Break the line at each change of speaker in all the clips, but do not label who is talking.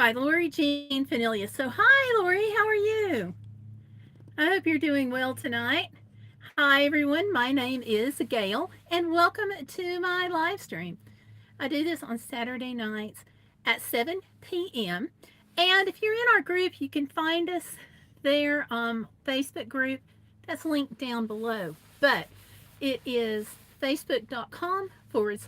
by Lori Jean Fanilia. So, hi, Lori, how are you? I hope you're doing well tonight. Hi, everyone. My name is Gayle, and welcome to my live stream. I do this on Saturday nights at 7 p.m. And if you're in our group, you can find us there, Facebook group. That's linked down below. But it is facebook.com/groups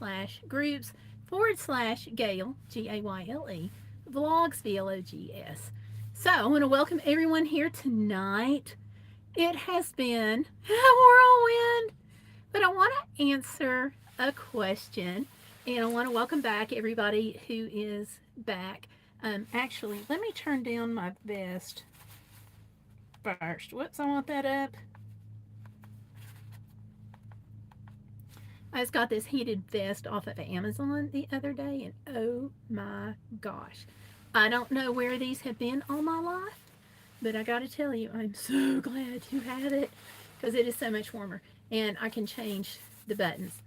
/Gayle, Gayle, vlogs, VLOGS. So I want to welcome everyone here tonight. It has been a whirlwind, but I want to answer a question, and I want to welcome back everybody who is back. Actually, let me turn down my vest first. Whoops, I want that up. I just got this heated vest off of Amazon the other day, and oh my gosh. I don't know where these have been all my life, but I got to tell you, I'm so glad you have it because it is so much warmer. And I can change the buttons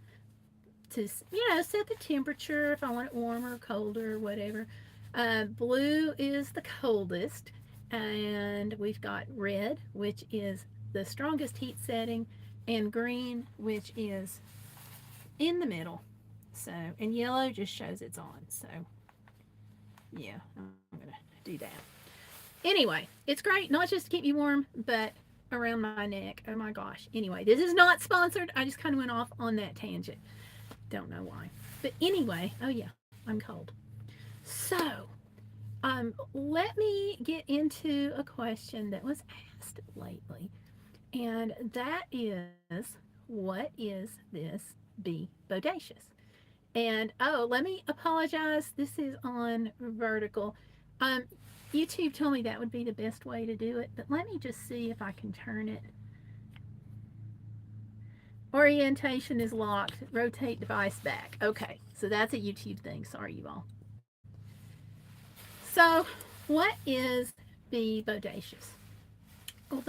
to, set the temperature if I want it warmer, colder, whatever. Blue is the coldest, and we've got red, which is the strongest heat setting, and green, which is in the middle. So, and yellow just shows it's on. So, yeah, I'm going to do that. Anyway, it's great, not just to keep you warm, but around my neck. Oh my gosh. Anyway, this is not sponsored. I just kind of went off on that tangent. Don't know why. But anyway, oh yeah, I'm cold. So, let me get into a question that was asked lately. And that is, what is this Be Bodacious? And oh, let me apologize. This is on vertical. Um, YouTube told me that would be the best way to do it, but let me just see if I can turn it. Orientation is locked. Rotate device back. Okay, so that's a YouTube thing. Sorry, you all. So, what is Be Bodacious? Well,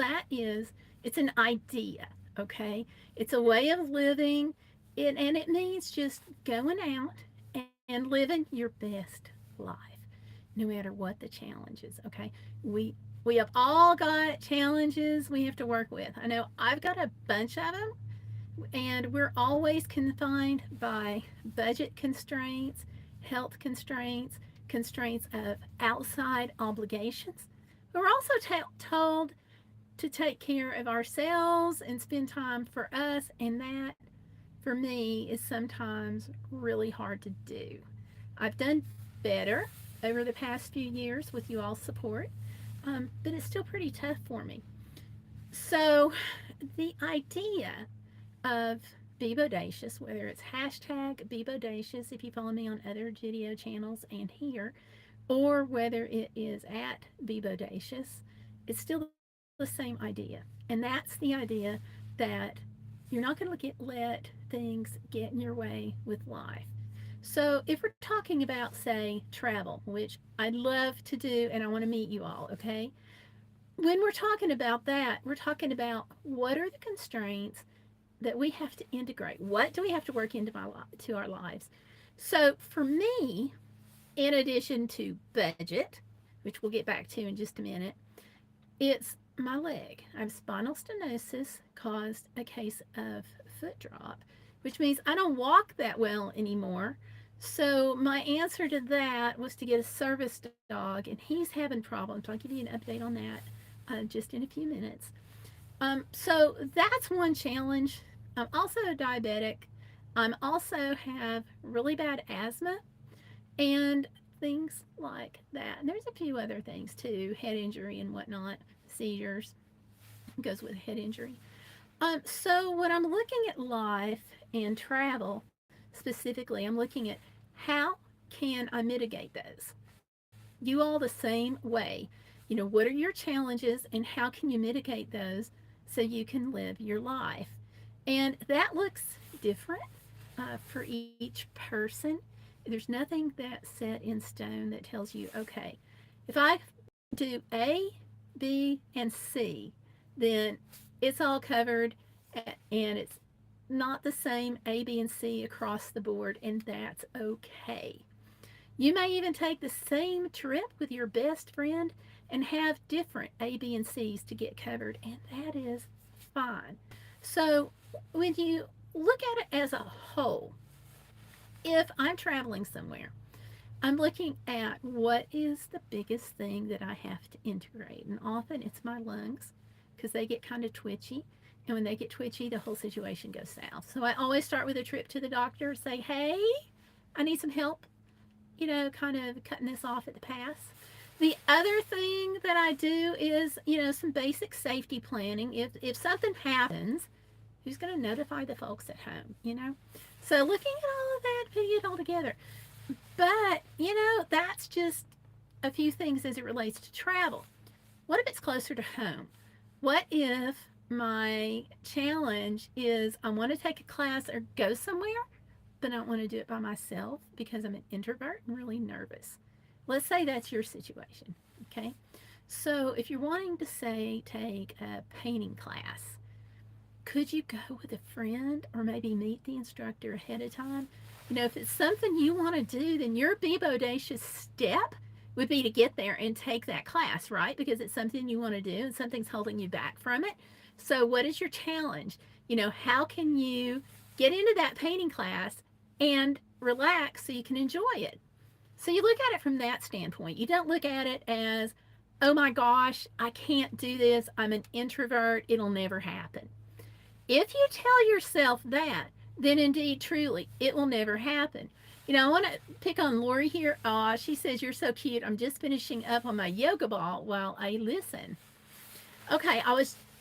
it's an idea, okay? It's a way of living, and it means just going out and living your best life, no matter what the challenge is, okay? We we have all got challenges we have to work with. I know I've got a bunch of them, and we're always confined by budget constraints, health constraints, constraints of outside obligations. But we're also told to take care of ourselves and spend time for us, and that, for me, is sometimes really hard to do. I've done better over the past few years with you all's support, but it's still pretty tough for me. So, the idea of Be Bodacious, whether it's hashtag Be Bodacious if you follow me on other video channels and here, or whether it is at Be Bodacious, it's still the same idea. And that's the idea that you're not going to let things get in your way with life. So if we're talking about, say, travel, which I'd love to do and I want to meet you all, okay? When we're talking about that, we're talking about what are the constraints that we have to integrate? What do we have to work into to our lives? So for me, in addition to budget, which we'll get back to in just a minute, it's my leg. I have spinal stenosis caused a case of foot drop, which means I don't walk that well anymore. So my answer to that was to get a service dog, and he's having problems. I'll give you an update on that just in a few minutes. So that's one challenge. I'm also diabetic. I also have really bad asthma and things like that. And there's a few other things too, head injury and whatnot, seizures goes with head injury. So when I'm looking at life and travel specifically, I'm looking at how can I mitigate those? You all the same way. What are your challenges and how can you mitigate those so you can live your life? And that looks different for each person. There's nothing that's set in stone that tells you, okay, if I do A, B, and C, then it's all covered, and it's not the same A, B, and C across the board, and that's okay. You may even take the same trip with your best friend and have different A, B, and C's to get covered, and that is fine. So when you look at it as a whole, if I'm traveling somewhere, I'm looking at what is the biggest thing that I have to integrate. And often it's my lungs because they get kind of twitchy. And when they get twitchy, the whole situation goes south. So I always start with a trip to the doctor, say, hey, I need some help, kind of cutting this off at the pass. The other thing that I do is, some basic safety planning. If something happens, who's going to notify the folks at home? So looking at all of that, putting it all together. But, that's just a few things as it relates to travel. What if it's closer to home? What if my challenge is I want to take a class or go somewhere, but I don't want to do it by myself because I'm an introvert and really nervous? Let's say that's your situation, okay? So if you're wanting to, say, take a painting class, could you go with a friend or maybe meet the instructor ahead of time? If it's something you want to do, then your Be Bodacious step would be to get there and take that class, right? Because it's something you want to do and something's holding you back from it. So, what is your challenge? How can you get into that painting class and relax so you can enjoy it? So, you look at it from that standpoint. You don't look at it as, oh my gosh, I can't do this. I'm an introvert. It'll never happen. If you tell yourself that, then indeed, truly, it will never happen. I want to pick on Lori here. She says, you're so cute. I'm just finishing up on my yoga ball while I listen. Okay,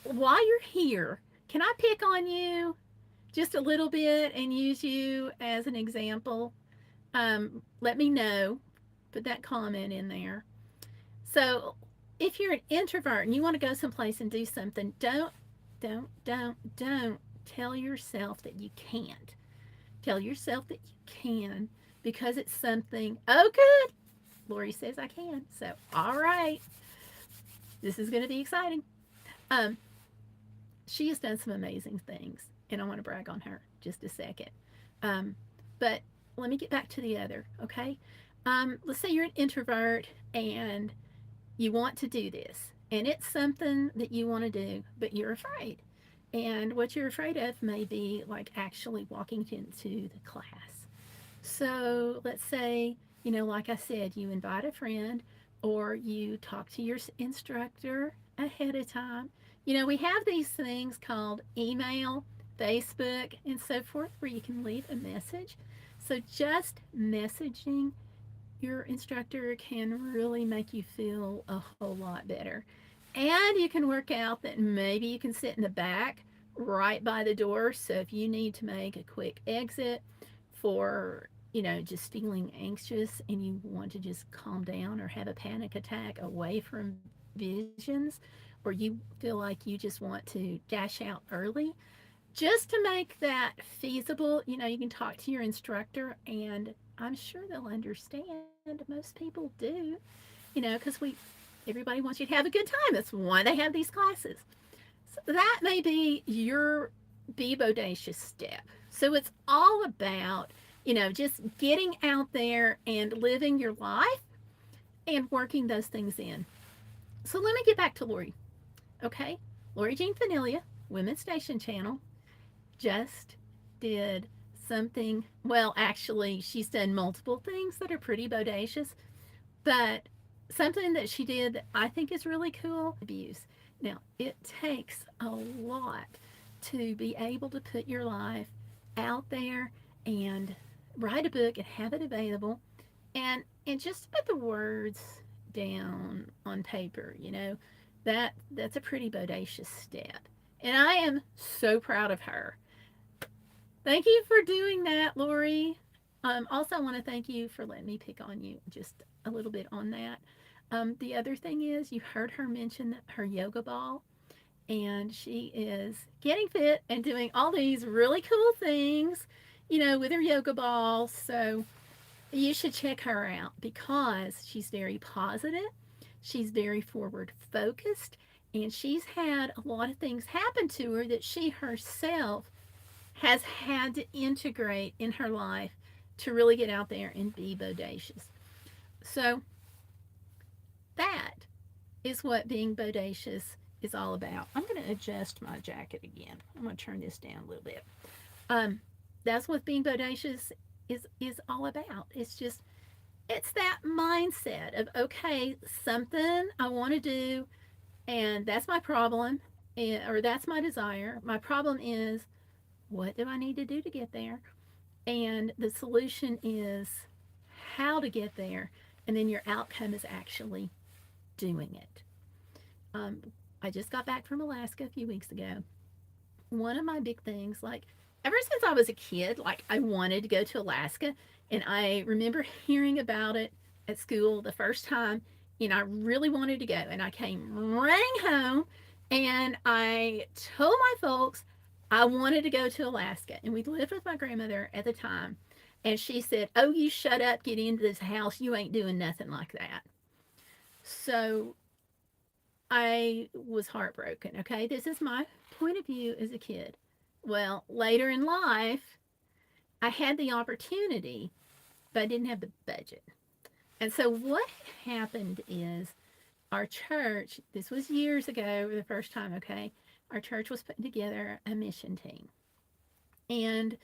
while you're here, can I pick on you just a little bit and use you as an example? Let me know. Put that comment in there. So if you're an introvert and you want to go someplace and do something, don't tell yourself that you can't. Tell yourself that you can because it's something. Oh, good. Lori says I can. So, all right. This is going to be exciting. Um, she has done some amazing things, and I want to brag on her just a second. But let me get back to the other, okay? Let's say you're an introvert and you want to do this, and it's something that you want to do, but you're afraid. And what you're afraid of may be like actually walking into the class. So let's say, like I said, you invite a friend or you talk to your instructor ahead of time. We have these things called email, Facebook, and so forth where you can leave a message. So just messaging your instructor can really make you feel a whole lot better. And you can work out that maybe you can sit in the back right by the door. So if you need to make a quick exit for, just feeling anxious and you want to just calm down or have a panic attack away from visions, or you feel like you just want to dash out early, just to make that feasible, you can talk to your instructor and I'm sure they'll understand. Most people do, because everybody wants you to have a good time. That's why they have these classes. So that may be your Be Bodacious step. So it's all about, just getting out there and living your life and working those things in. So let me get back to Lori. Okay, Lori Jean Fanilia, Women's Station Channel, just did something. Well, actually, she's done multiple things that are pretty bodacious, but something that she did that I think is really cool, abuse. Now, it takes a lot to be able to put your life out there and write a book and have it available and just put the words down on paper, that's a pretty bodacious step. And I am so proud of her. Thank you for doing that, Lori. Also, I want to thank you for letting me pick on you just a little bit on that. The other thing is, you heard her mention her yoga ball, and she is getting fit and doing all these really cool things, with her yoga ball. So you should check her out because she's very positive, she's very forward focused, and she's had a lot of things happen to her that she herself has had to integrate in her life to really get out there and be bodacious. So that is what being bodacious is all about. I'm going to adjust my jacket again. I'm going to turn this down a little bit. Um, that's what being bodacious is all about. It's that mindset of, okay, something I want to do, and that's my problem, or that's my desire. My problem is, what do I need to do to get there? And the solution is how to get there, and then your outcome is actually doing it. Um, I just got back from Alaska a few weeks ago. One of my big things, like ever since I was a kid, like I wanted to go to Alaska, and I remember hearing about it at school the first time, and I really wanted to go. And I came running home, and I told my folks I wanted to go to Alaska, and we lived with my grandmother at the time. And she said, "Oh, you shut up, get into this house. You ain't doing nothing like that." So I was heartbroken. Okay, this is my point of view as a kid. Well, later in life, I had the opportunity, but I didn't have the budget. And so what happened is our church, this was years ago, the first time, okay, our church was putting together a mission team. And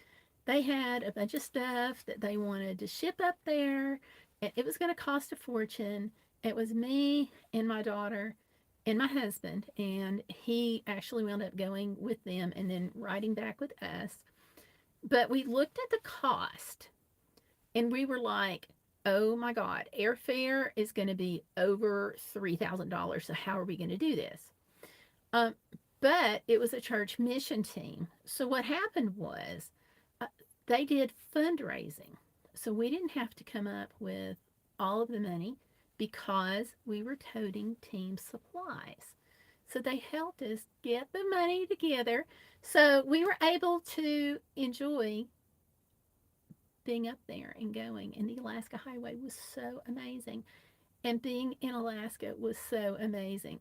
they had a bunch of stuff that they wanted to ship up there. And it was going to cost a fortune. It was me and my daughter and my husband. And he actually wound up going with them and then riding back with us. But we looked at the cost and we were like, oh my God, airfare is going to be over $3,000. So, how are we going to do this? Um, but it was a church mission team. So what happened was uh, they did fundraising. So we didn't have to come up with all of the money because we were toting team supplies. So they helped us get the money together. So we were able to enjoy being up there and going. And the Alaska Highway was so amazing. And being in Alaska was so amazing.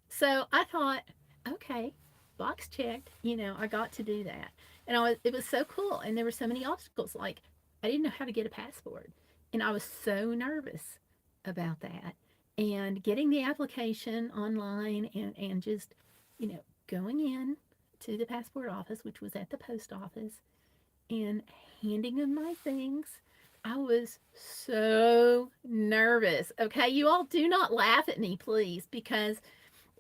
So I thought, okay, box checked. I got to do that, and it was so cool. And there were so many obstacles. Like I didn't know how to get a passport, and I was so nervous about that. And getting the application online and just going in to the passport office, which was at the post office, and handing them my things. I was so nervous. Okay, you all do not laugh at me, please, because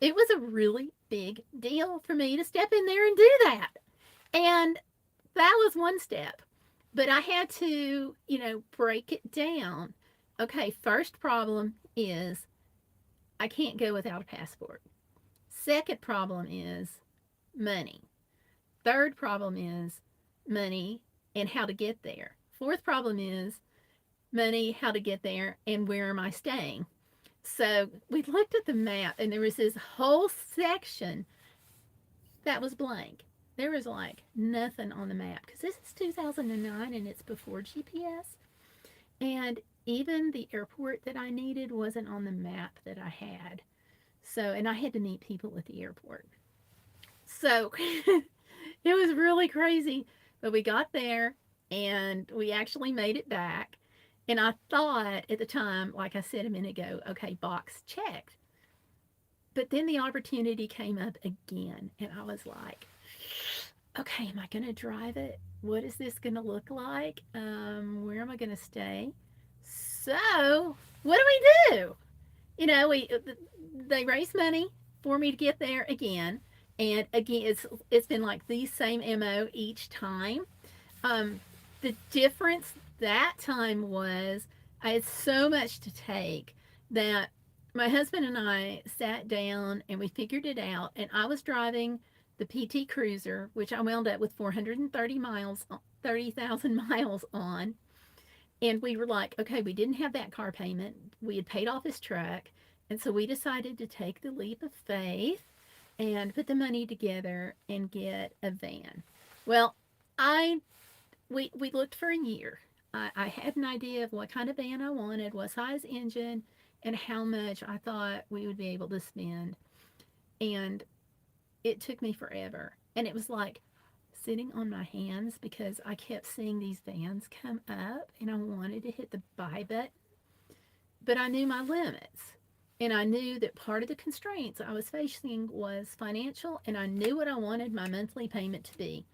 it was a really big deal for me to step in there and do that. And that was one step. But I had to, break it down. Okay, first problem is I can't go without a passport. Second problem is money. Third problem is money and how to get there. Fourth problem is money, how to get there, and where am I staying? So we looked at the map, and there was this whole section that was blank. There was like nothing on the map because this is 2009 and it's before GPS. And even the airport that I needed wasn't on the map that I had. So, and I had to meet people at the airport. So it was really crazy. But we got there and we actually made it back. And I thought at the time, like I said a minute ago, okay, box checked. But then the opportunity came up again, and I was like, okay, am I going to drive it? What is this going to look like? Where am I going to stay? So, what do we do? They raise money for me to get there again, and again, it's been like the same mo each time. Um, the difference that time was I had so much to take that my husband and I sat down and we figured it out. And I was driving the PT Cruiser, which I wound up with 430 miles, 30,000 miles on. And we were like, okay, we didn't have that car payment. We had paid off his truck. And so we decided to take the leap of faith and put the money together and get a van. Well, I we looked for a year. I had an idea of what kind of van I wanted, what size engine, and how much I thought we would be able to spend. And it took me forever. And it was like sitting on my hands because I kept seeing these vans come up and I wanted to hit the buy button. but I knew my limits. And I knew that part of the constraints I was facing was financial, and I knew what I wanted my monthly payment to be.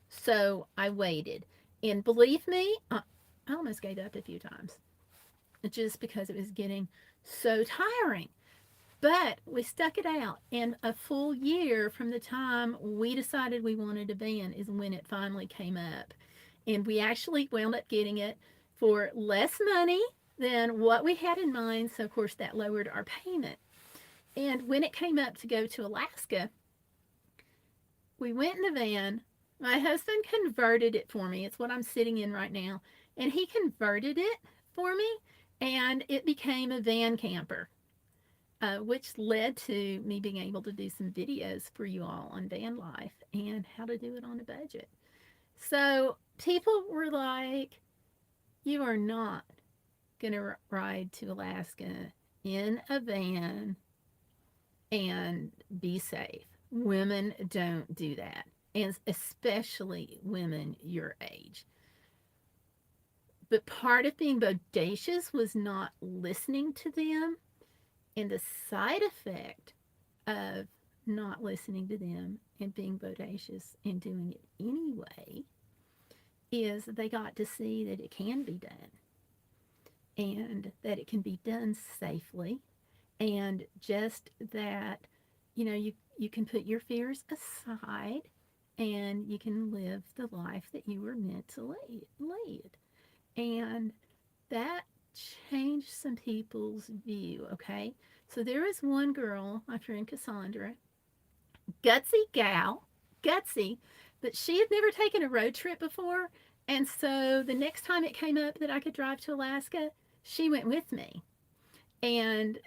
So I waited. And believe me, I almost gave up a few times just because it was getting so tiring. But we stuck it out, and a full year from the time we decided we wanted a van is when it finally came up. And we actually wound up getting it for less money than what we had in mind. So, of course, that lowered our payment. And when it came up to go to Alaska, we went in the van. My husband converted it for me. It's what I'm sitting in right now. And he converted it for me, and it became a van camper, which led to me being able to do some videos for you all on van life and how to do it on a budget. So people were like, you are not going to ride to Alaska in a van and be safe. Women don't do that, and especially women your age. But part of being bodacious was not listening to them, and the side effect of not listening to them and being bodacious and doing it anyway is they got to see that it can be done and that it can be done safely, and just that, you can put your fears aside and you can live the life that you were meant to lead. And that changed some people's view, okay? So there was one girl, my friend Cassandra, gutsy gal, gutsy, but she had never taken a road trip before. And so the next time it came up that I could drive to Alaska, she went with me and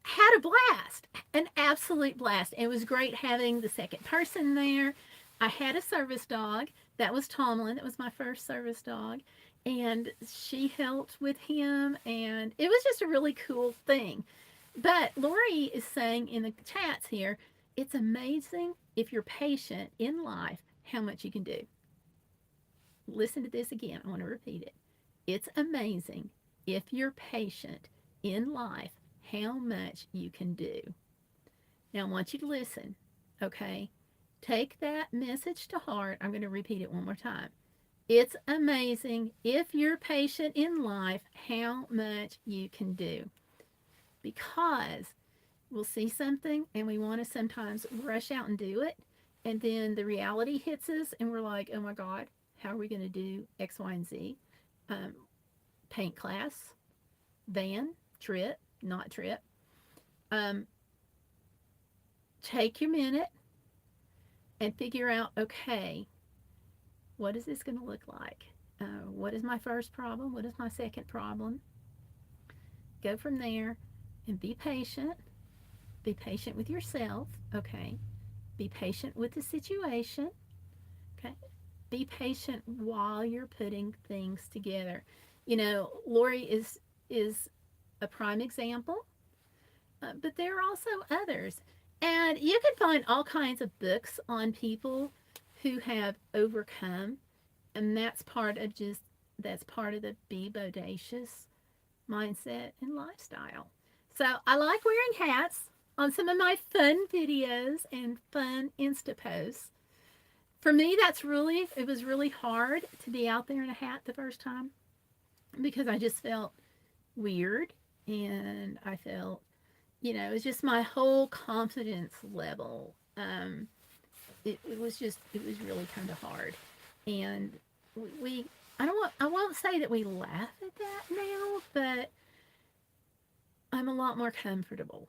had a blast, an absolute blast. It was great having the second person there. I had a service dog. That was Tomlin. That was my first service dog. And she helped with him. And it was just a really cool thing. But Lori is saying in the chats here, it's amazing if you're patient in life how much you can do. Listen to this again. I want to repeat it. It's amazing if you're patient in life how much you can do. Now, I want you to listen, okay? Take that message to heart. I'm going to repeat it one more time. It's amazing if you're patient in life how much you can do. Because we'll see something and we want to sometimes rush out and do it. And then the reality hits us and we're like, oh my God, how are we going to do X, Y, and Z? Paint class, van, trip, not trip. Um, take your minute and figure out, okay, what is this going to look like? What is my first problem? What is my second problem? Go from there and be patient. Be patient with yourself, okay? Be patient with the situation, okay? Be patient while you're putting things together. Lori is a prime example, but there are also others. And you can find all kinds of books on people who have overcome, and that's part of the Be Bodacious mindset and lifestyle. So I like wearing hats on some of my fun videos and fun Insta posts. For me, it was really hard to be out there in a hat the first time because I just felt weird, and I felt, it was just my whole confidence level. It was really kind of hard. And I won't say that we laugh at that now, but I'm a lot more comfortable.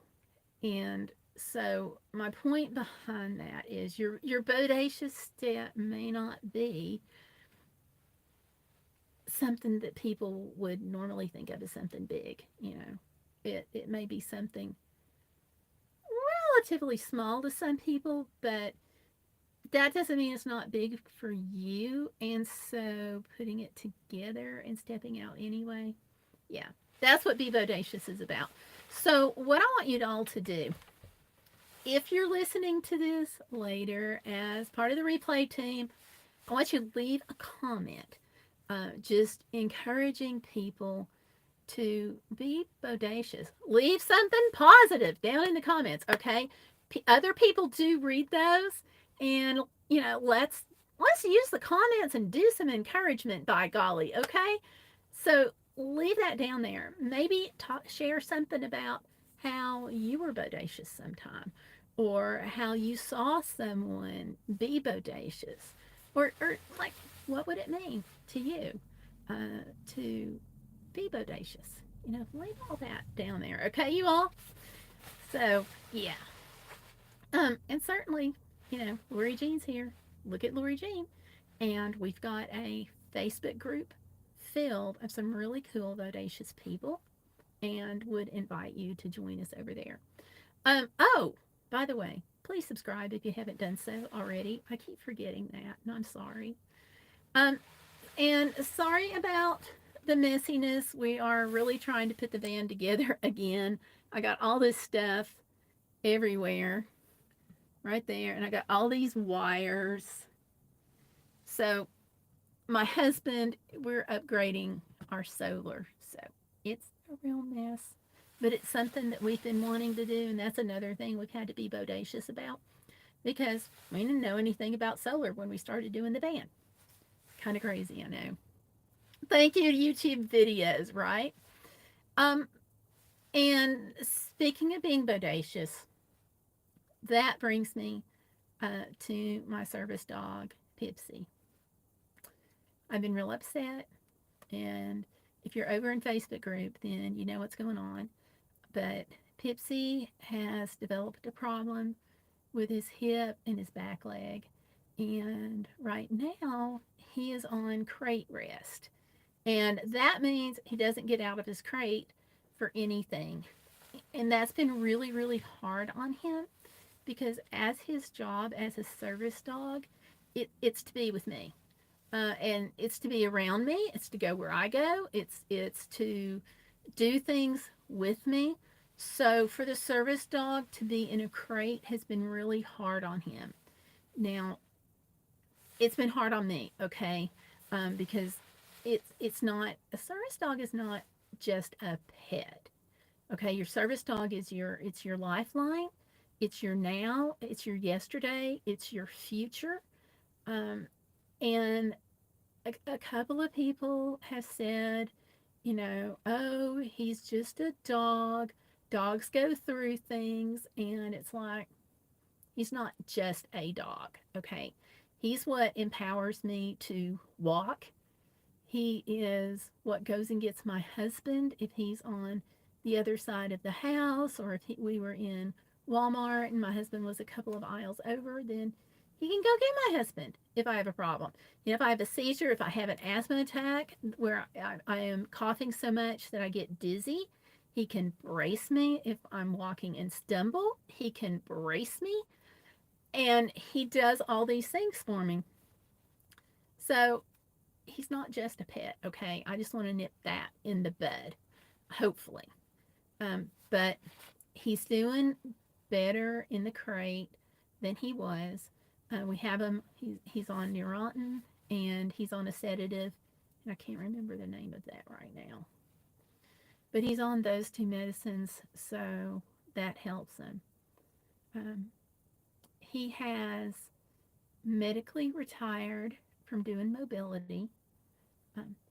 And so my point behind that is your bodacious step may not be something that people would normally think of as something big. It may be something relatively small to some people, but that doesn't mean it's not big for you. And so putting it together and stepping out anyway, yeah, that's what Be Bodacious is about. So what I want you all to do, if you're listening to this later as part of the replay team, I want you to leave a comment, just encouraging people to be bodacious. Leave something positive down in the comments, okay? Other people do read those, and let's use the comments and do some encouragement, by golly, okay? So leave that down there. Maybe share something about how you were bodacious sometime, or how you saw someone be bodacious, or like, what would it mean to you to be bodacious? Leave all that down there, okay, you all? So, yeah. And certainly, Lori Jean's here. Look at Lori Jean. And we've got a Facebook group filled of some really cool, bodacious people, and would invite you to join us over there. Oh, by the way, please subscribe if you haven't done so already. I keep forgetting that, and I'm sorry. Um, and sorry about the messiness. We are really trying to put the van together again. I got all this stuff everywhere, right there, and I got all these wires. So my husband, we're upgrading our solar, so it's a real mess. But it's something that we've been wanting to do, and that's another thing we've had to be bodacious about, because we didn't know anything about solar when we started doing the van. Kind of crazy, I know. Thank you to YouTube videos, right? Um, and speaking of being bodacious, that brings me to my service dog, Pipsie. I've been real upset, and if you're over in Facebook group, then you know what's going on. But Pipsie has developed a problem with his hip and his back leg, and right now he is on crate rest. And that means he doesn't get out of his crate for anything. And that's been really, really hard on him, because as his job as a service dog, it's to be with me. And it's to be around me. It's to go where I go. It's to do things with me. So for the service dog to be in a crate has been really hard on him. Now, it's been hard on me, okay? Because it's not, a service dog is not just a pet. Okay, your service dog is your lifeline. It's your now, it's your yesterday, it's your future. Um, and a couple of people have said, oh, he's just a dog. Dogs go through things, and it's like, he's not just a dog, okay? He's what empowers me to walk. He is what goes and gets my husband if he's on the other side of the house, or if we were in Walmart and my husband was a couple of aisles over, then he can go get my husband if I have a problem. If I have a seizure, if I have an asthma attack where I am coughing so much that I get dizzy, he can brace me. If I'm walking and stumble, he can brace me. And he does all these things for me. So he's not just a pet, okay? I just want to nip that in the bud, hopefully. But he's doing better in the crate than he was. We have him, he's on Neurontin, and he's on a sedative, and I can't remember the name of that right now. But he's on those two medicines, so that helps him. He has medically retired from doing mobility.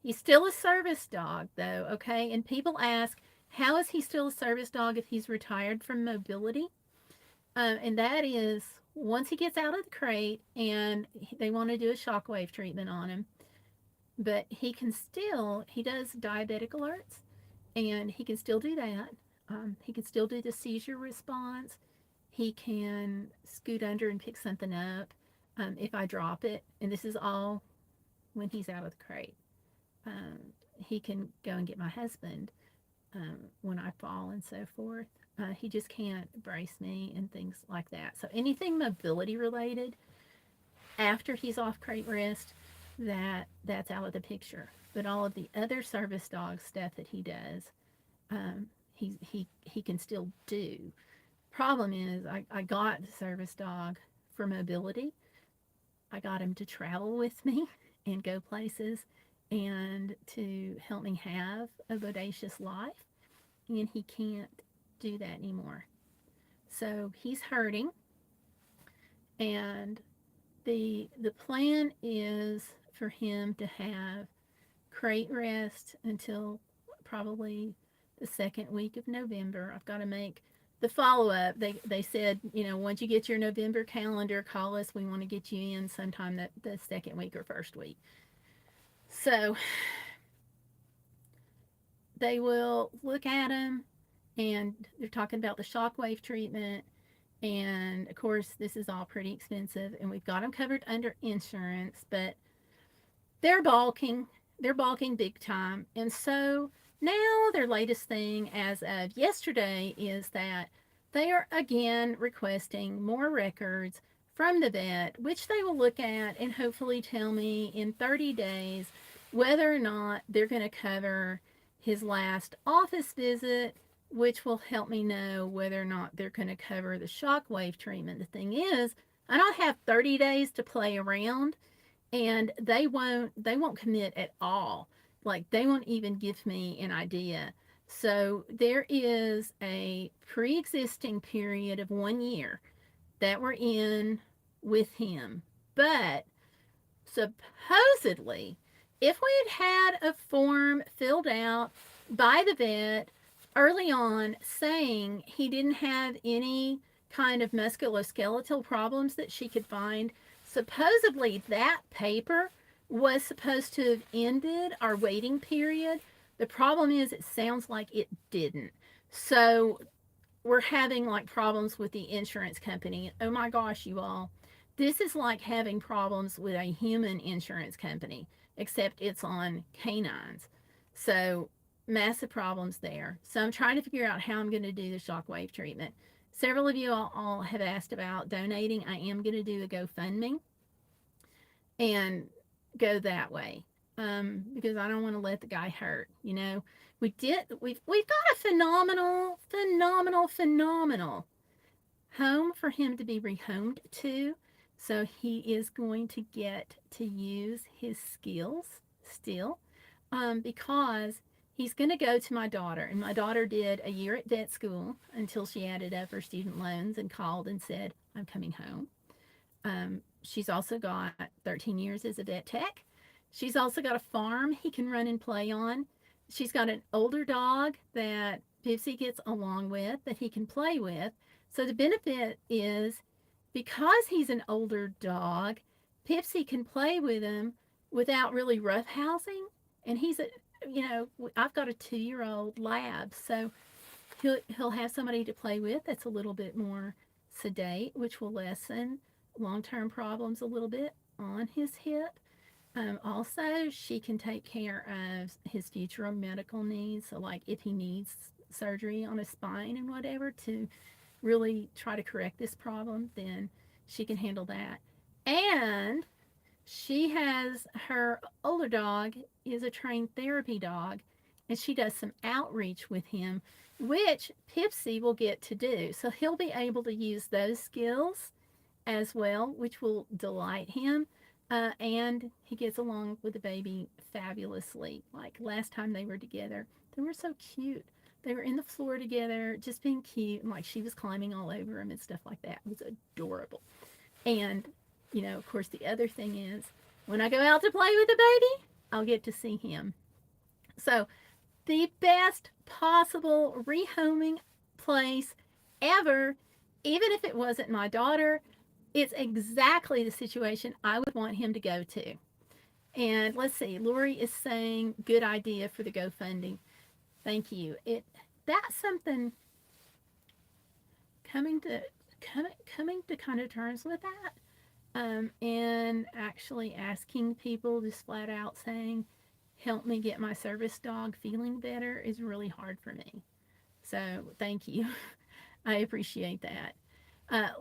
He's still a service dog, though, okay? And people ask, how is he still a service dog if he's retired from mobility? And that is, once he gets out of the crate and they want to do a shockwave treatment on him, but he does diabetic alerts, and he can still do that. He can still do the seizure response. He can scoot under and pick something up if I drop it. And this is all when he's out of the crate. He can go and get my husband when I fall and so forth. He just can't brace me and things like that. So anything mobility related after he's off crate rest, that's out of the picture. But all of the other service dog stuff that he does, he can still do. Problem is, I got the service dog for mobility. I got him to travel with me and go places, and to help me have a bodacious life, and he can't do that anymore. So he's hurting, and the plan is for him to have crate rest until probably the second week of November. I've got to make the follow up. They said, once you get your November calendar, call us. We want to get you in sometime that the second week or first week. So they will look at him, and they're talking about the shockwave treatment. And of course, this is all pretty expensive, and we've got them covered under insurance, but they're balking. They're balking big time. And so now their latest thing as of yesterday is that they are again requesting more records from the vet, which they will look at and hopefully tell me in 30 days whether or not they're going to cover his last office visit, which will help me know whether or not they're going to cover the shockwave treatment. The thing is, I don't have 30 days to play around, and they won't commit at all. Like, they won't even give me an idea. So there is a pre-existing period of 1 year that we're in with him, but supposedly, if we had had a form filled out by the vet early on saying he didn't have any kind of musculoskeletal problems that she could find, supposedly that paper was supposed to have ended our waiting period. The problem is, it sounds like it didn't. So we're having like problems with the insurance company. Oh my gosh, you all. This is like having problems with a human insurance company, except it's on canines. So massive problems there. So I'm trying to figure out how I'm going to do the shockwave treatment. Several of you all have asked about donating. I am going to do a GoFundMe and go that way, because I don't want to let the guy hurt. We've got a phenomenal home for him to be rehomed to. So he is going to get to use his skills still, because he's going to go to my daughter. And my daughter did a year at vet school until she added up her student loans and called and said, I'm coming home. She's also got 13 years as a vet tech. She's also got a farm he can run and play on. She's got an older dog that Pipsy gets along with, that he can play with. So the benefit is, because he's an older dog, Pipsy can play with him without really roughhousing. And I've got a 2-year-old lab, so he'll have somebody to play with that's a little bit more sedate, which will lessen long-term problems a little bit on his hip. Also, she can take care of his future medical needs. So, like, if he needs surgery on his spine and whatever to really try to correct this problem, then she can handle that. And she has her older dog is a trained therapy dog, and she does some outreach with him, which Pipsy will get to do. So he'll be able to use those skills as well, which will delight him. And he gets along with the baby fabulously. Like, last time they were together, they were so cute. They were in the floor together, just being cute, and like she was climbing all over him and stuff like that. It was adorable. And, of course, the other thing is, when I go out to play with the baby, I'll get to see him. So, the best possible rehoming place ever, even if it wasn't my daughter, it's exactly the situation I would want him to go to. And let's see, Lori is saying, good idea for the GoFundMe. Thank you. That's something, coming to coming to kind of terms with that, and actually asking people, just flat out saying, help me get my service dog feeling better, is really hard for me. So thank you. I appreciate that.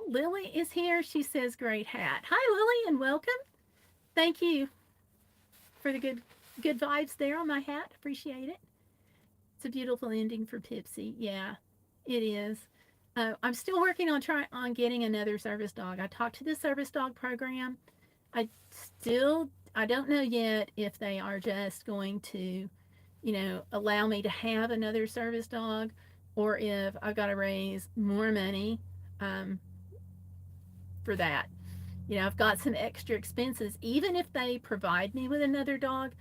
Lily is here. She says, great hat. Hi, Lily, and welcome. Thank you for the good vibes there on my hat. Appreciate it. It's a beautiful ending for Pipsy. Yeah, it is. I'm still working on getting another service dog. I talked to the service dog program. I don't know yet if they are just going to, allow me to have another service dog, or if I've got to raise more money um, for that. I've got some extra expenses. Even if they provide me with another dog,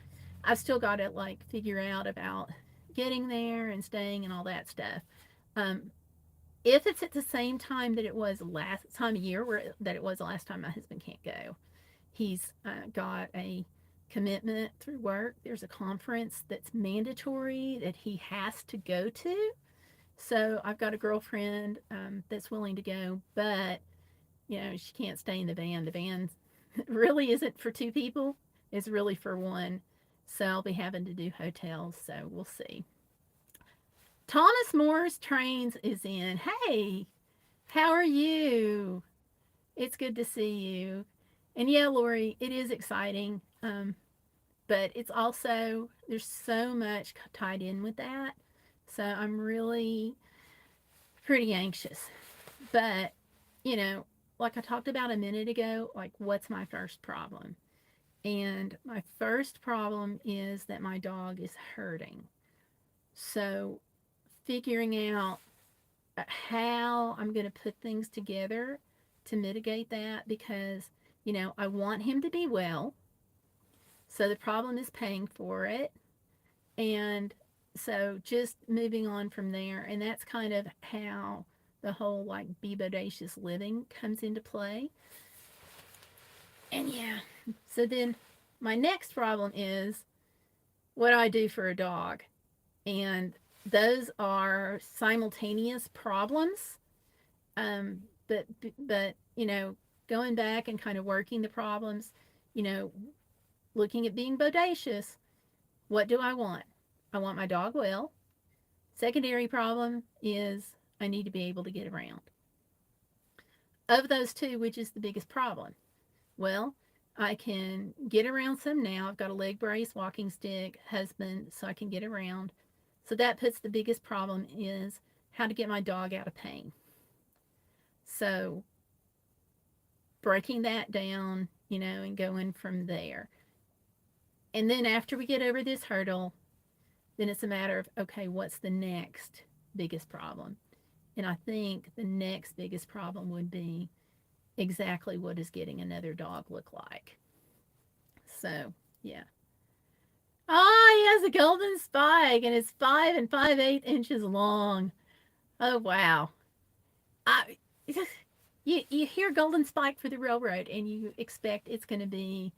I've still got to like figure out about getting there and staying and all that stuff. Um, if it's at the same time that it was last time of year where that it was the last time, my husband can't go. He's got a commitment through work. There's a conference that's mandatory that he has to go to. So I've got a girlfriend that's willing to go, but she can't stay in the van. The van really isn't for two people, it's really for one. So I'll be having to do hotels. So we'll see. Thomas Moore's Trains is in. Hey, how are you? It's good to see you. And yeah, Lori, it is exciting. But it's also, there's so much tied in with that. So I'm really pretty anxious. But, you know, like I talked about a minute ago, like what's my first problem? And my first problem is that my dog is hurting. So figuring out how I'm going to put things together to mitigate that, because, I want him to be well. So the problem is paying for it. And so just moving on from there. And that's kind of how the whole like Be Bodacious living comes into play. And yeah, so then my next problem is what do I do for a dog? And those are simultaneous problems. But going back and kind of working the problems, you know, looking at being bodacious, what do I want? I want my dog well. Secondary problem is I need to be able to get around. Of those two, which is the biggest problem? Well, I can get around some now. I've got a leg brace, walking stick, husband, so I can get around. So that puts the biggest problem is how to get my dog out of pain. So breaking that down, and going from there. And then after we get over this hurdle, then it's a matter of, okay, what's the next biggest problem? And I think the next biggest problem would be exactly what does getting another dog look like? So, yeah. Oh, he has a golden spike and it's 5 5/8 inches long. Oh, wow. I, you hear golden spike for the railroad and you expect it's going to be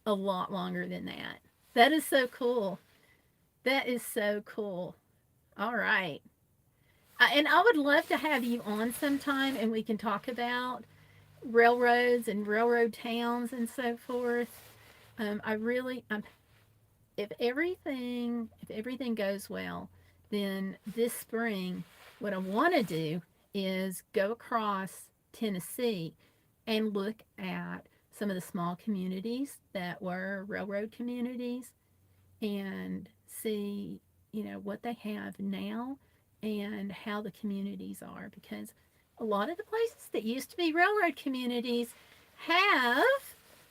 a lot longer than that. That is so cool. That is so cool. All right. And I would love to have you on sometime and we can talk about railroads and railroad towns and so forth. I really, if everything goes well, then this spring, what I want to do is go across Tennessee and look at some of the small communities that were railroad communities and see, what they have now and how the communities are, because a lot of the places that used to be railroad communities have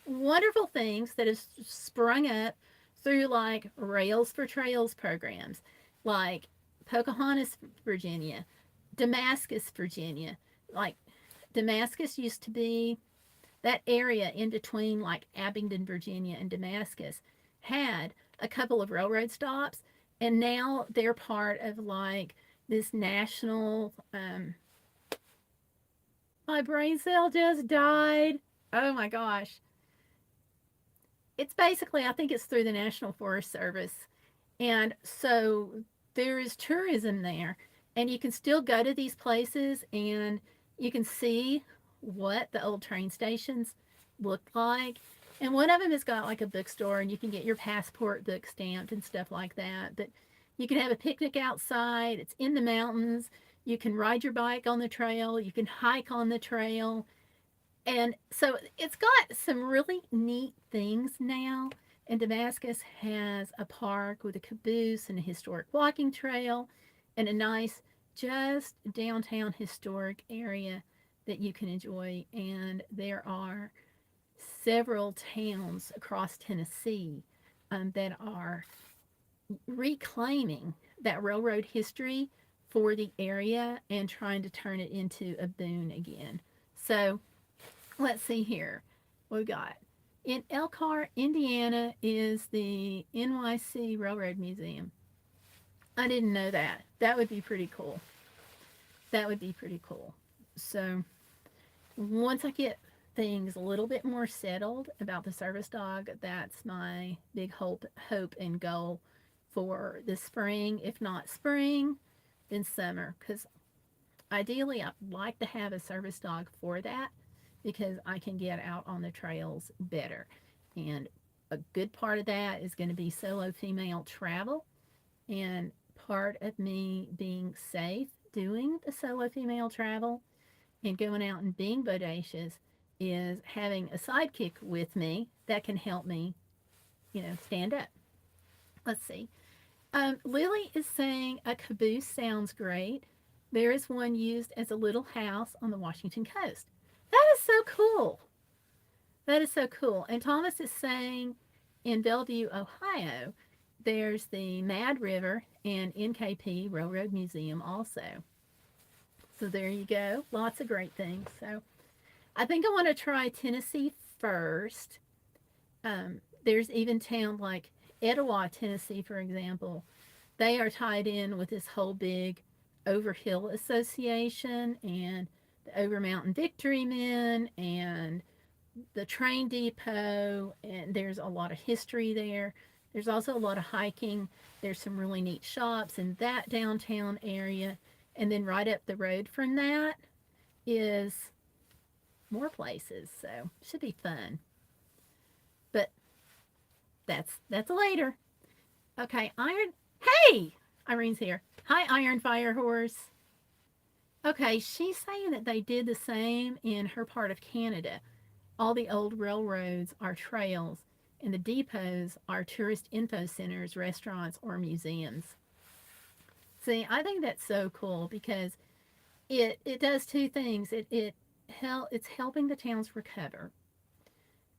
wonderful things that have sprung up through like Rails for Trails programs, like Pocahontas, Virginia, Damascus, Virginia. Like Damascus used to be that area in between like Abingdon, Virginia and Damascus had a couple of railroad stops, and now they're part of like this national my brain cell just died. Oh my gosh. It's basically, I think it's through the National Forest Service. And so there is tourism there. And you can still go to these places and you can see what the old train stations looked like. And one of them has got like a bookstore and you can get your passport book stamped and stuff like that. But you can have a picnic outside. It's in the mountains. You can ride your bike on the trail. You can hike on the trail. And so it's got some really neat things now. And Damascus has a park with a caboose and a historic walking trail and a nice, just downtown historic area that you can enjoy. And there are several towns across Tennessee that are reclaiming that railroad history for the area and trying to turn it into a boon again. So let's see here. What we got? In Elkhart, Indiana is the NYC Railroad Museum. I didn't know that. That would be pretty cool. That would be pretty cool. So once I get things a little bit more settled about the service dog, that's my big hope and goal for the spring. If not spring, then summer. Because ideally, I'd like to have a service dog for that because I can get out on the trails better. And a good part of that is going to be solo female travel. And part of me being safe doing the solo female travel and going out and being bodacious is having a sidekick with me that can help me, stand up. Let's see. Lily is saying a caboose sounds great. There is one used as a little house on the Washington coast. That is so cool. That is so cool. And Thomas is saying in Bellevue, Ohio, there's the Mad River and NKP Railroad Museum also. So there you go. Lots of great things. So I think I want to try Tennessee first. There's even towns like Etowah, Tennessee, for example. They are tied in with this whole big Overhill Association and the Over Mountain Victory Men and the train depot. And there's a lot of history there. There's also a lot of hiking. There's some really neat shops in that downtown area. And then right up the road from that is more places. So should be fun. But that's later. Okay, Iron. Hey, Irene's here. Hi, Iron Fire Horse. Okay, she's saying that they did the same in her part of Canada. All the old railroads are trails, and the depots are tourist info centers, restaurants, or museums. See, I think that's so cool because it does two things. It's helping the towns recover,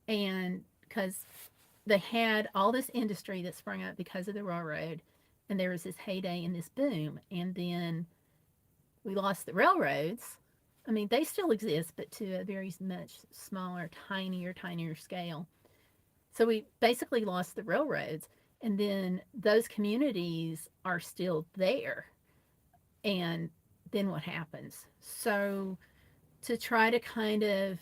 and because they had all this industry that sprung up because of the railroad, and there was this heyday and this boom, and then we lost the railroads. I mean, they still exist, but to a very much smaller, tinier scale. So we basically lost the railroads, and then those communities are still there. And then what happens? So to try to kind of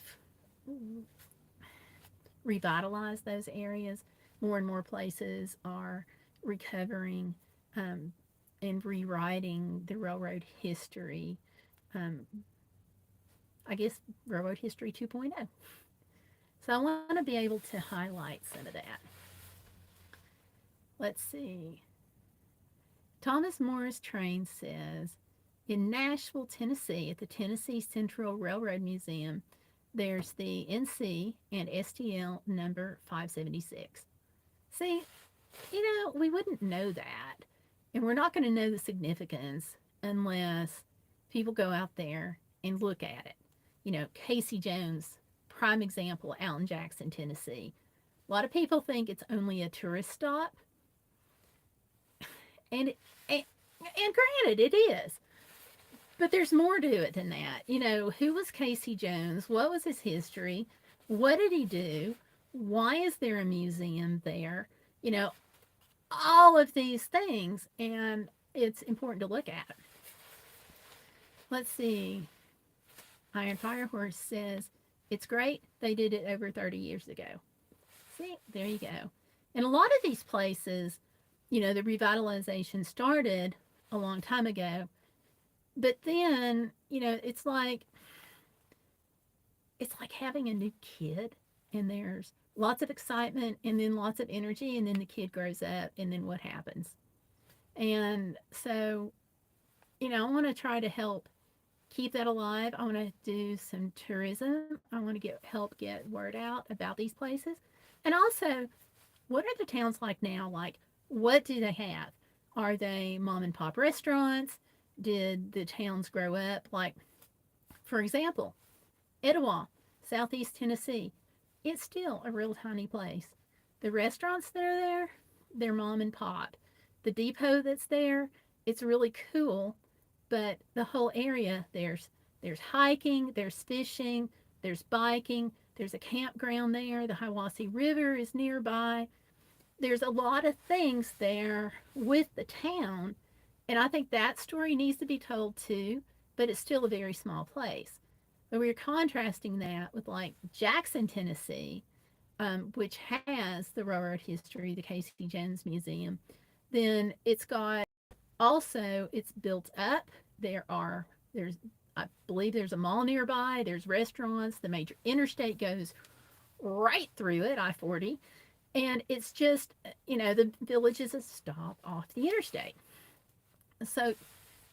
revitalize those areas, more and more places are recovering and rewriting the railroad history. Um, I guess railroad history 2.0. So I want to be able to highlight some of that. Let's see. Thomas Morris Train says in Nashville, Tennessee, at the Tennessee Central Railroad Museum, there's the NC and STL number 576. See, we wouldn't know that. And we're not going to know the significance unless people go out there and look at it. Casey Jones, prime example, out in Jackson, Tennessee. A lot of people think it's only a tourist stop. And, and granted, it is. But there's more to it than that. Who was Casey Jones? What was his history? What did he do? Why is there a museum there? All of these things. And it's important to look at. Let's see. Iron Firehorse says, it's great. They did it over 30 years ago. See, there you go. And a lot of these places, the revitalization started a long time ago. But then, it's like having a new kid, and there's lots of excitement and then lots of energy, and then the kid grows up, and then what happens? And so, I want to try to help keep that alive. I want to do some tourism. I want to help get word out about these places. And also, what are the towns like now? Like, what do they have? Are they mom and pop restaurants? Did the towns grow up? Like, for example, Etowah, Southeast Tennessee. it's still a real tiny place. The restaurants that are there, they're mom and pop. The depot that's there, it's really cool, but the whole area, there's hiking, there's fishing, there's biking, there's a campground there, the Hiwassee River is nearby. There's a lot of things there with the town, and I think that story needs to be told too, but it's still a very small place. But we're contrasting that with like Jackson, Tennessee, which has the railroad history, the Casey Jones Museum. Then it's got also it's built up. There's I believe there's a mall nearby. There's restaurants. The major interstate goes right through it, I-40, and it's just the village is a stop off the interstate. So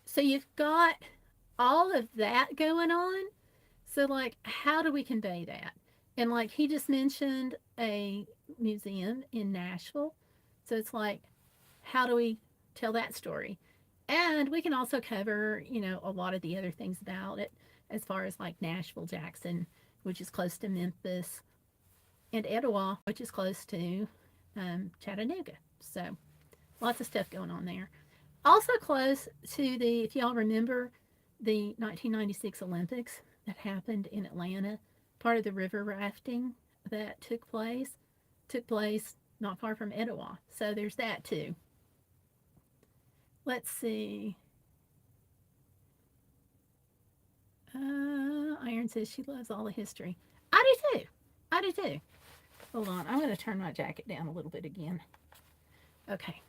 so you've got all of that going on. So, like, how do we convey that? And, like, he just mentioned a museum in Nashville. So, it's like, how do we tell that story? And we can also cover, a lot of the other things about it, as far as like Nashville, Jackson, which is close to Memphis, and Etowah, which is close to Chattanooga. So, lots of stuff going on there. Also close to if y'all remember, the 1996 Olympics that happened in Atlanta, part of the river rafting that took place not far from Etowah. So there's that too. Let's see. Iron says she loves all the history. I do too. I do too. Hold on. I'm going to turn my jacket down a little bit again. Okay.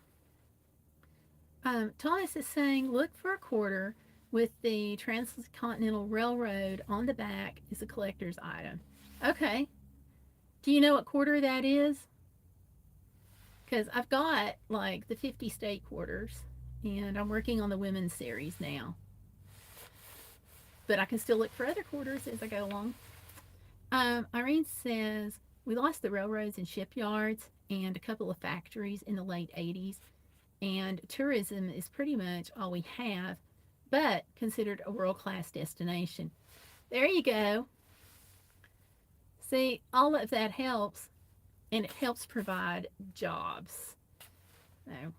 Thomas is saying, look for a quarter with the Transcontinental Railroad on the back is a collector's item. Okay. Do you know what quarter that is? Because I've got like the 50 state quarters, and I'm working on the women's series now. But I can still look for other quarters as I go along. Irene says, we lost the railroads and shipyards and a couple of factories in the late 80s, and tourism is pretty much all we have, but considered a world-class destination. There you go. See, all of that helps, and it helps provide jobs. So,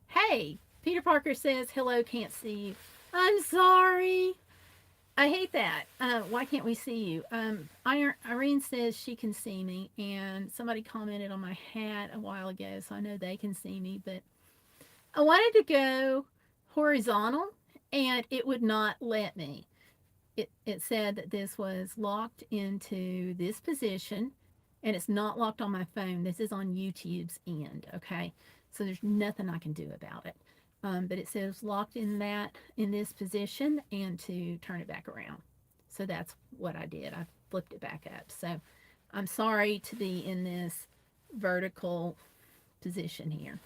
hey, Peter Parker says, hello, can't see you. I'm sorry. I hate that. Why can't we see you? Irene says she can see me, and somebody commented on my hat a while ago, so I know they can see me, but I wanted to go horizontal, and it would not let me. It said that this was locked into this position, and it's not locked on my phone. This is on YouTube's end, okay? So there's nothing I can do about it. But it says locked in this position, and to turn it back around. So that's what I did. I flipped it back up. So I'm sorry to be in this vertical position here.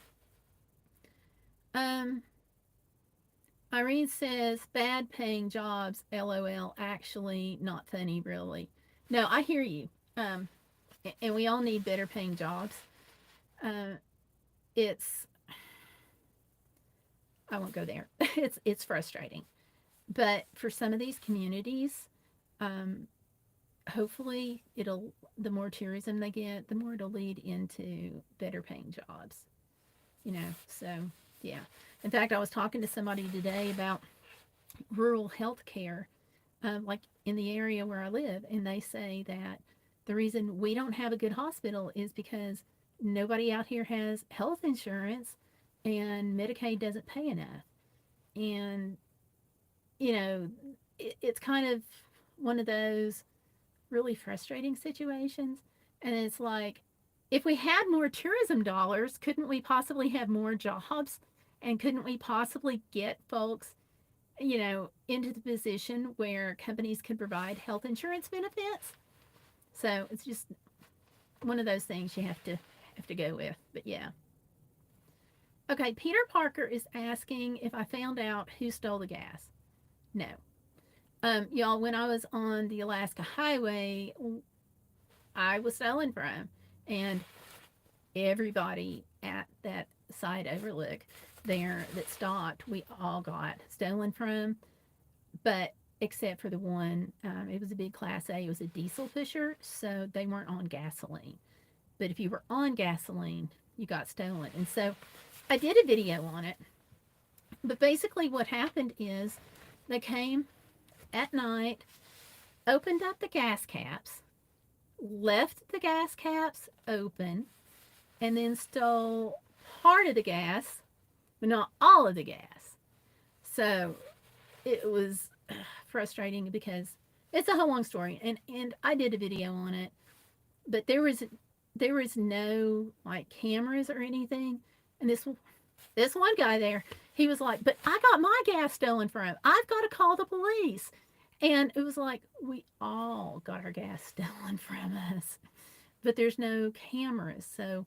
Irene says, bad paying jobs, LOL, actually not funny, really. No, I hear you. And we all need better paying jobs. It's, I won't go there. It's frustrating. But for some of these communities, hopefully the more tourism they get, the more it'll lead into better paying jobs. So yeah. In fact, I was talking to somebody today about rural health care, like in the area where I live, and they say that the reason we don't have a good hospital is because nobody out here has health insurance and Medicaid doesn't pay enough. And, it's kind of one of those really frustrating situations. And it's like, if we had more tourism dollars, couldn't we possibly have more jobs? And couldn't we possibly get folks, into the position where companies could provide health insurance benefits? So it's just one of those things you have to go with. But yeah. Okay, Peter Parker is asking if I found out who stole the gas. No. Y'all, when I was on the Alaska Highway, I was stolen from, and everybody at that side overlook there that stopped, we all got stolen from. But except for the one. It was a big Class A. It was a diesel pusher, so they weren't on gasoline. But if you were on gasoline, you got stolen. And so I did a video on it. But basically, what happened is they came at night, opened up the gas caps, left the gas caps open, and then stole part of the gas, but not all of the gas. So it was frustrating because it's a whole long story, and I did a video on it, but there was no like cameras or anything, and this one guy there, he was like, but I got my gas stolen from him. I've got to call the police. And it was like, we all got our gas stolen from us, but there's no cameras. So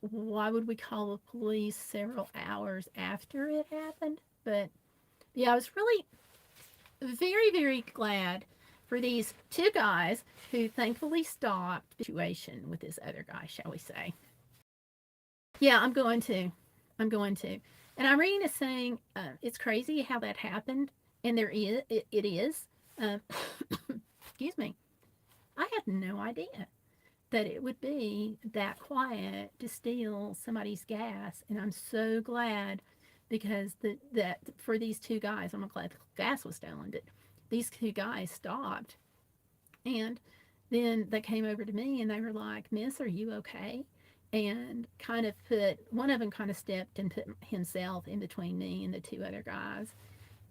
why would we call the police several hours after it happened? But yeah, I was really very, very glad for these two guys who thankfully stopped the situation with this other guy, shall we say. Yeah, I'm going to. I'm going to. And Irene is saying it's crazy how that happened. And it is. Um, excuse me. I had no idea that it would be that quiet to steal somebody's gas. And I'm so glad because that for these two guys, I'm glad the gas was stolen, but these two guys stopped. And then they came over to me and they were like, Miss, are you okay? And kind of one of them kind of stepped and put himself in between me and the two other guys.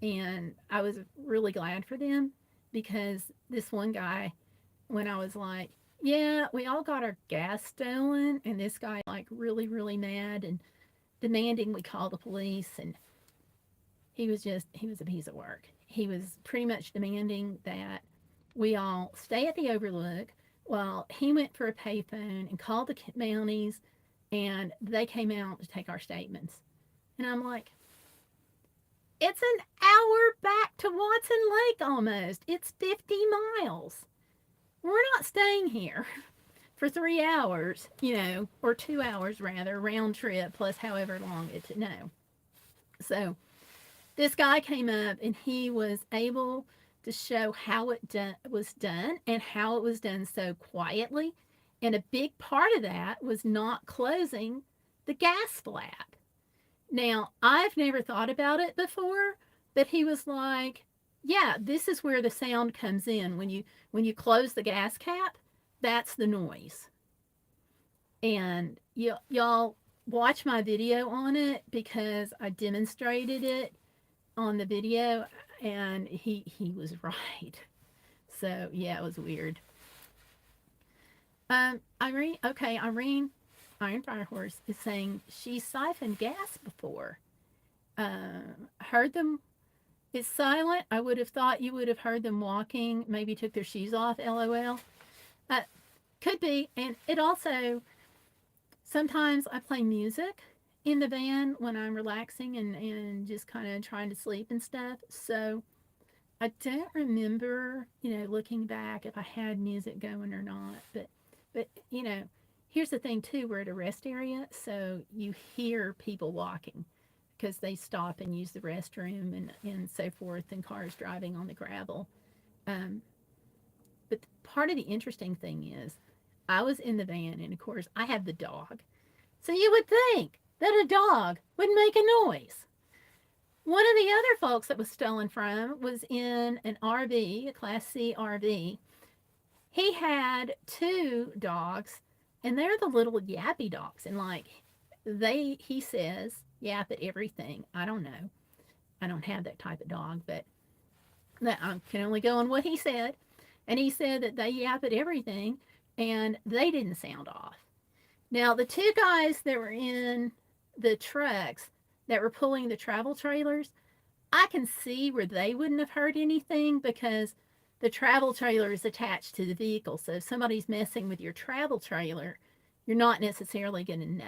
And I was really glad for them because this one guy, when I was like, yeah, we all got our gas stolen, and this guy like really, really mad and demanding we call the police, and he was a piece of work. He was pretty much demanding that we all stay at the Overlook while he went for a payphone and called the Mounties, and they came out to take our statements. And I'm like, it's an hour back to Watson Lake almost. It's 50 miles. We're not staying here for 3 hours, or 2 hours rather, round trip plus however long it's no. So this guy came up and he was able to show how it was done and how it was done so quietly. And a big part of that was not closing the gas flap. Now, I've never thought about it before, but he was like, yeah, this is where the sound comes in. When you close the gas cap, that's the noise. And y'all watch my video on it because I demonstrated it on the video, and he was right. So yeah, it was weird. Irene, okay, Iron Firehorse is saying she siphoned gas before. Heard them. It's silent. I would have thought you would have heard them walking. Maybe took their shoes off. LOL. Uh, could be, and it also sometimes I play music in the van when I'm relaxing and just kind of trying to sleep and stuff. So I don't remember, looking back if I had music going or not. But here's the thing too: we're at a rest area, so you hear people walking because they stop and use the restroom and so forth, and cars driving on the gravel. Um, but part of the interesting thing is, I was in the van, and of course, I have the dog. So you would think that a dog would make a noise. One of the other folks that was stolen from was in an RV, a Class C RV. He had two dogs, and they're the little yappy dogs. And he says, yap at everything. I don't know. I don't have that type of dog, but I can only go on what he said. And he said that they yap at everything, and they didn't sound off. Now, the two guys that were in the trucks that were pulling the travel trailers, I can see where they wouldn't have heard anything because the travel trailer is attached to the vehicle. So if somebody's messing with your travel trailer, you're not necessarily going to know.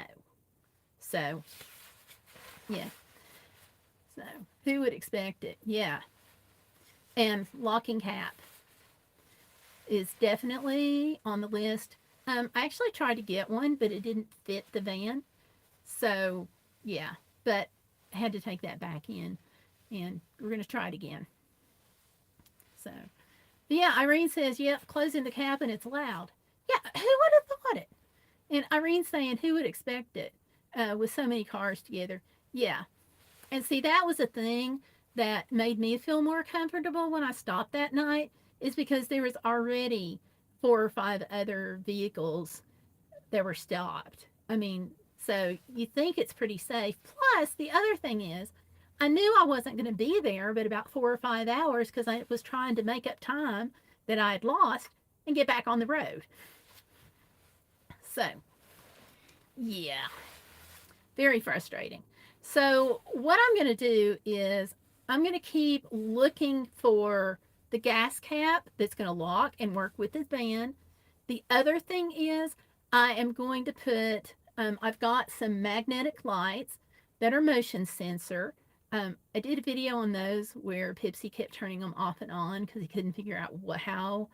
So, yeah. So, who would expect it? Yeah. And locking cap is definitely on the list. I actually tried to get one, but it didn't fit the van. So, yeah. But I had to take that back in. And we're going to try it again. So, but yeah, Irene says, yep, closing the cabinet's loud. Yeah, who would have thought it? And Irene's saying, who would expect it with so many cars together? Yeah. And see, that was a thing that made me feel more comfortable when I stopped that night, is because there was already 4 or 5 other vehicles that were stopped. I mean, so you think it's pretty safe. Plus, the other thing is, I knew I wasn't going to be there but about 4 or 5 hours because I was trying to make up time that I had lost and get back on the road. So, yeah, very frustrating. So, what I'm going to do is I'm going to keep looking for the gas cap that's going to lock and work with the van. The other thing is, I am going to put, I've got some magnetic lights that are motion sensor. I did a video on those where Pipsy kept turning them off and on because he couldn't figure out how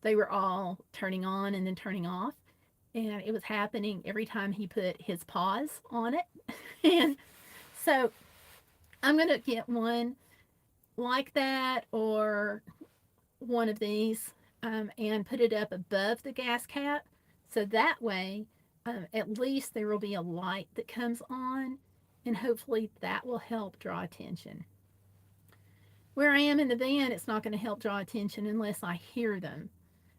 they were all turning on and then turning off. And it was happening every time he put his paws on it. And so I'm going to get one like that or one of these and put it up above the gas cap. So that way, at least there will be a light that comes on, and hopefully that will help draw attention. Where I am in the van, it's not going to help draw attention unless I hear them.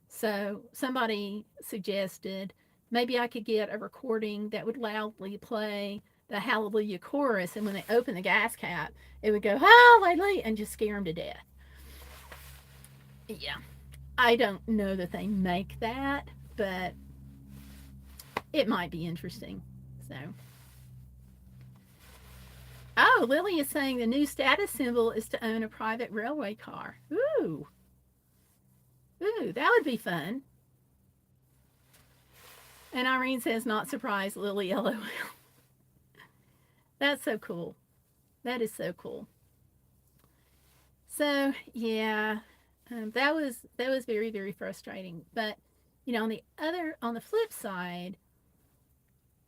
So somebody suggested maybe I could get a recording that would loudly play the Hallelujah chorus, and when they open the gas cap, it would go Hallelujah and just scare them to death. Yeah, I don't know that they make that, but it might be interesting. So, oh, Lily is saying the new status symbol is to own a private railway car. Ooh, that would be fun. And Irene says, not surprised, Lily, LOL. That's so cool. That is so cool. So yeah, that was very, very frustrating. But on the flip side,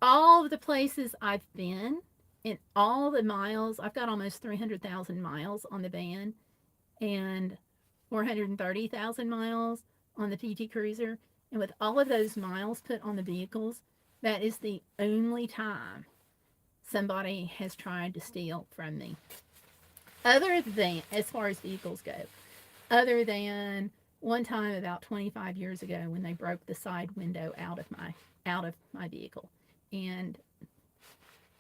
all of the places I've been and all the miles, I've got almost 300,000 miles on the van and 430,000 miles on the PT Cruiser. And with all of those miles put on the vehicles, that is the only time somebody has tried to steal from me. Other than, as far as vehicles go, other than one time about 25 years ago when they broke the side window out of my vehicle. And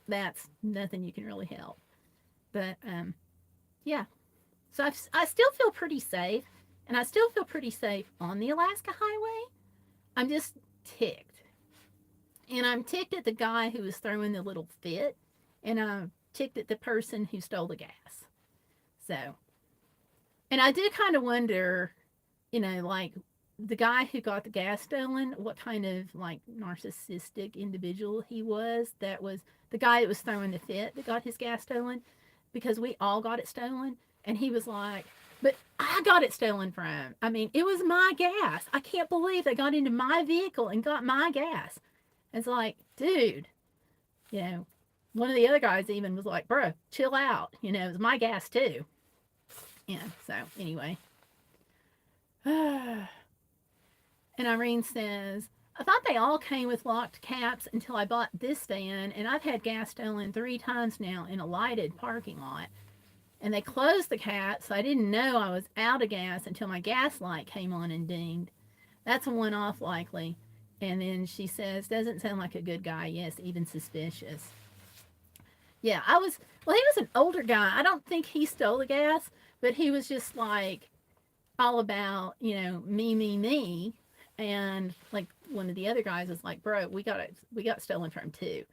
that's nothing you can really help. But yeah, so I still feel pretty safe, and I still feel pretty safe on the Alaska Highway. I'm just ticked, and I'm ticked at the guy who was throwing the little fit, and I'm ticked at the person who stole the gas. So, and I do kind of wonder, like the guy who got the gas stolen, what kind of like narcissistic individual he was. That was the guy that was throwing the fit that got his gas stolen, because we all got it stolen. And he was like, but I got it stolen from. I mean, it was my gas. I can't believe they got into my vehicle and got my gas. It's like, dude, one of the other guys even was like, bro, chill out. It was my gas too. Yeah, so anyway. And Irene says, I thought they all came with locked caps until I bought this van, and I've had gas stolen 3 times now in a lighted parking lot. And they closed the cap, so I didn't know I was out of gas until my gas light came on and dinged. That's a one-off likely. And then she says, doesn't sound like a good guy. Yes, even suspicious. Yeah, he was an older guy. I don't think he stole the gas, but he was just like all about, me. And like one of the other guys was like, bro, we got stolen from too.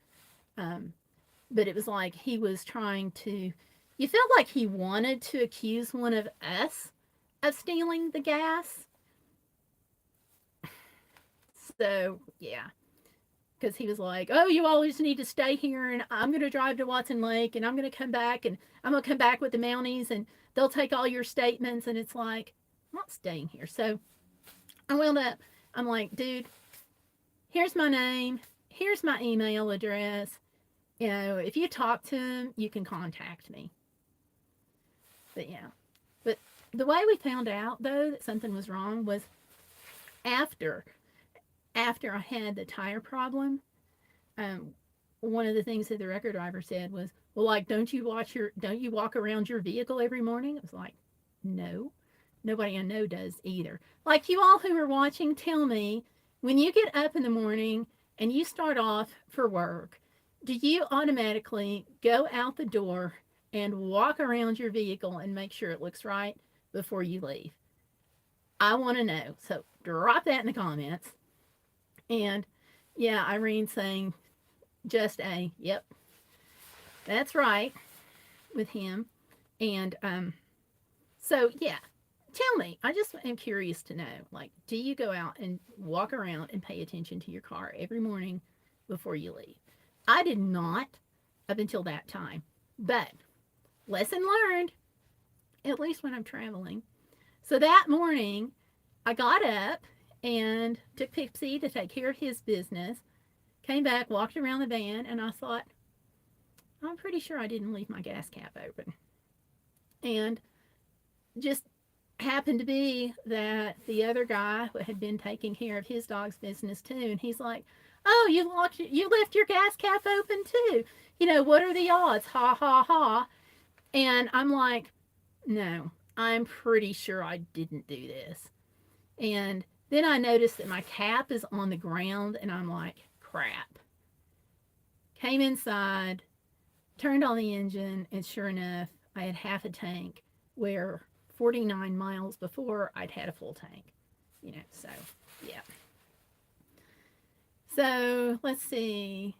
But it was like he was trying to, you felt like he wanted to accuse one of us of stealing the gas. So, yeah. Because he was like, oh, you all just need to stay here, and I'm going to drive to Watson Lake, and I'm going to come back, and I'm going to come back with the Mounties, and they'll take all your statements. And it's like, I'm not staying here. So I wound up, I'm like, dude, here's my name. Here's my email address. If you talk to him, you can contact me. But yeah. But The way we found out though that something was wrong was after I had the tire problem. Um, One of the things that the record driver said was, "Well, like, don't you walk around your vehicle every morning?" It was like, "No, nobody I know does either." Like you all who are watching, tell me, when you get up in the morning and you start off for work, do you automatically go out the door and walk around your vehicle and make sure it looks right before you leave? I want to know. So drop that in the comments. And yeah, Irene saying just a, yep, that's right with him. And so yeah, tell me. I just am curious to know. Like, do you go out and walk around and pay attention to your car every morning before you leave? I did not up until that time, but lesson learned. At least when I'm traveling. So that morning, I got up and took Pipsy to take care of his business. Came back, walked around the van, and I thought, I'm pretty sure I didn't leave my gas cap open. And just happened to be that the other guy had been taking care of his dog's business too, and he's like, "Oh, you left your gas cap open too. You know, what are the odds? Ha ha ha." And I'm like, "No, I'm pretty sure I didn't do this." And then I noticed that my cap is on the ground, and I'm like, "Crap." Came inside, turned on the engine, and sure enough, I had half a tank where 49 miles before I'd had a full tank. You know, so yeah. So let's see.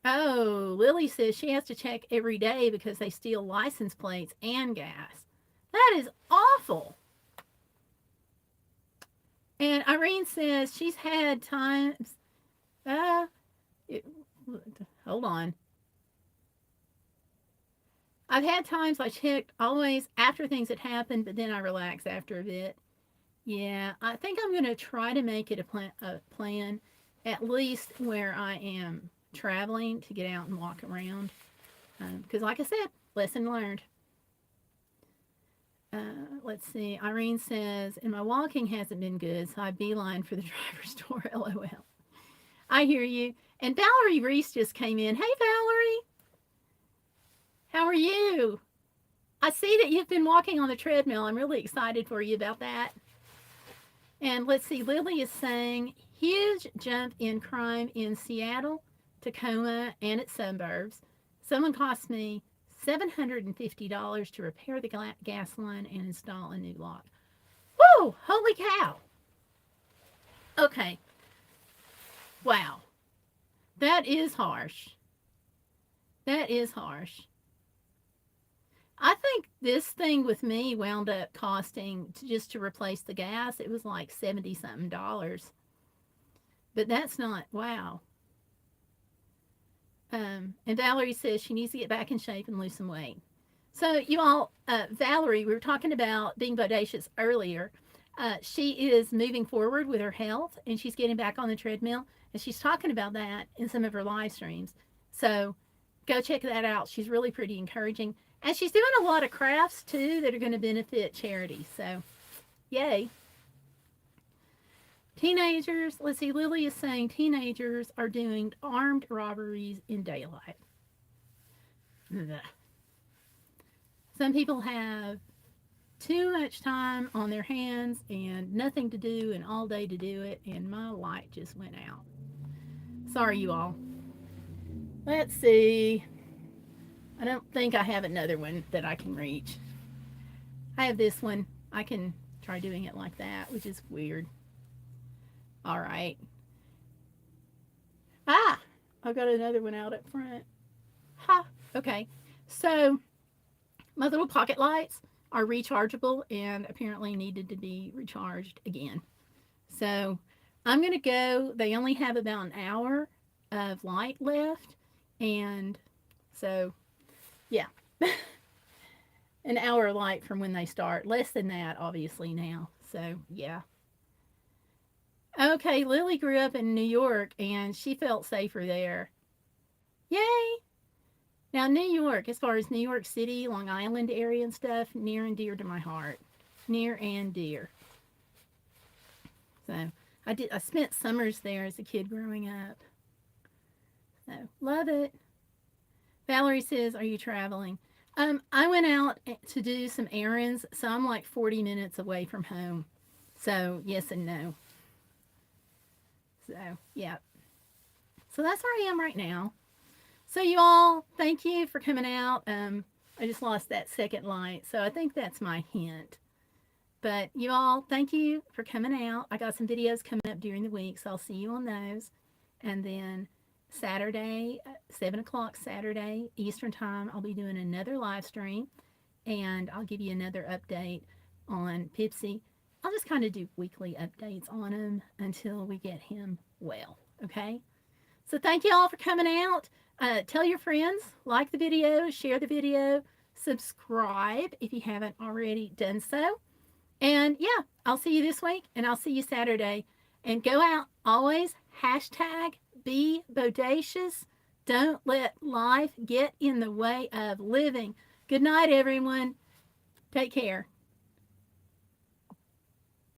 Oh, Lily says she has to check every day because they steal license plates and gas. That is awful. And Irene says she's had times. Uh, it, hold on. I've had times I checked always after things had happened, but then I relax after a bit. Yeah, I think I'm going to try to make it a plan, at least where I am traveling to get out and walk around. Because, like I said, lesson learned. Let's see. Irene says, and my walking hasn't been good, so I beeline for the driver's door. LOL. I hear you. And Valerie Reese just came in. Hey, Valerie. How are you? I see that you've been walking on the treadmill. I'm really excited for you about that. And let's see, Lily is saying, huge jump in crime in Seattle, Tacoma, and its suburbs. Someone cost me $750 to repair the gas line and install a new lock. Whoa, holy cow. Okay, wow. That is harsh. That is harsh. I think this thing with me wound up costing just to replace the gas. It was like 70 something dollars. But that's not, wow. And Valerie says she needs to get back in shape and lose some weight. So, you all, Valerie, we were talking about being bodacious earlier. She is moving forward with her health and she's getting back on the treadmill. And she's talking about that in some of her live streams. So, go check that out. She's really pretty encouraging. And she's doing a lot of crafts too that are going to benefit charity. So, yay. Teenagers, let's see, Lily is saying teenagers are doing armed robberies in daylight. Ugh. Some people have too much time on their hands and nothing to do and all day to do it, and my light just went out. Sorry, you all. Let's see. I don't think I have another one that I can reach. I have this one. I can try doing it like that, which is weird. All right. Ah, I've got another one out up front. Ha. Okay. So my little pocket lights are rechargeable and apparently needed to be recharged again. So I'm going to go. They only have about an hour of light left. And so, yeah. An hour of light from when they start. Less than that, obviously, now. So, yeah. Okay, Lily grew up in New York and she felt safer there. Yay! Now, New York, as far as New York City, Long Island area and stuff, near and dear to my heart. near and dear. So I spent summers there as a kid growing up. So love it. Valerie says, "Are you traveling?" I went out to do some errands, so I'm like 40 minutes away from home. So yes and no. So yeah. So that's where I am right now. So you all, thank you for coming out. I just lost that second light, so I think that's my hint. But you all, thank you for coming out. I got some videos coming up during the week, so I'll see you on those. And then Saturday, 7 o'clock Saturday, Eastern Time, I'll be doing another live stream. And I'll give you another update on Pipsy. I'll just kind of do weekly updates on him until we get him well, okay? So thank you all for coming out. Tell your friends, like the video, share the video, subscribe if you haven't already done so. And yeah, I'll see you this week and I'll see you Saturday. And go out always hashtag be bodacious. Don't let life get in the way of living. Good night, everyone. Take care.